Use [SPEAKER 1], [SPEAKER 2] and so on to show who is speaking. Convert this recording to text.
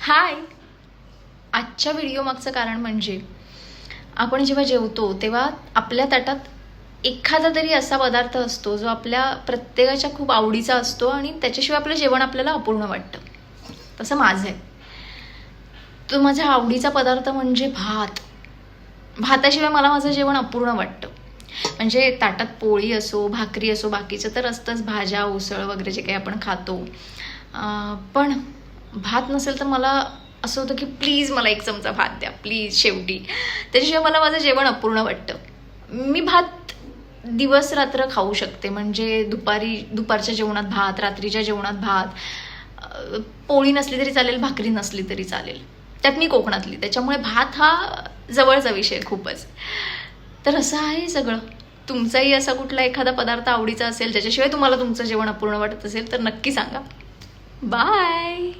[SPEAKER 1] हाय. आजच्या व्हिडिओ मागचं कारण म्हणजे आपण जेव्हा जेवतो तेव्हा आपल्या ताटात एखादा तरी असा पदार्थ असतो जो आपल्या प्रत्येकाच्या खूप आवडीचा असतो आणि त्याच्याशिवाय आपलं जेवण आपल्याला अपूर्ण वाटतं. तसं माझं आहे. तो माझ्या आवडीचा पदार्थ म्हणजे भात. भाताशिवाय मला माझं जेवण अपूर्ण वाटतं. म्हणजे ताटात पोळी असो, भाकरी असो, बाकीचं तर असतंच, भाज्या, उसळ वगैरे जे काही आपण खातो. पण भात नसेल तर मला असं होतं की प्लीज मला एक चमचा भात द्या, प्लीज शेवटी. त्याच्याशिवाय मला माझं जेवण अपूर्ण वाटतं. मी भात दिवस रात्र खाऊ शकते. म्हणजे दुपारच्या जेवणात भात, रात्रीच्या जेवणात भात, पोळी नसली तरी चालेल, भाकरी नसली तरी चालेल. त्यात मी कोकणातली, त्याच्यामुळे भात हा जवळचा विषय खूपच. तर असं आहे सगळं. तुमचाही असा कुठला एखादा पदार्थ आवडीचा असेल ज्याच्याशिवाय तुम्हाला तुमचं जेवण अपूर्ण वाटत असेल तर नक्की सांगा. बाय.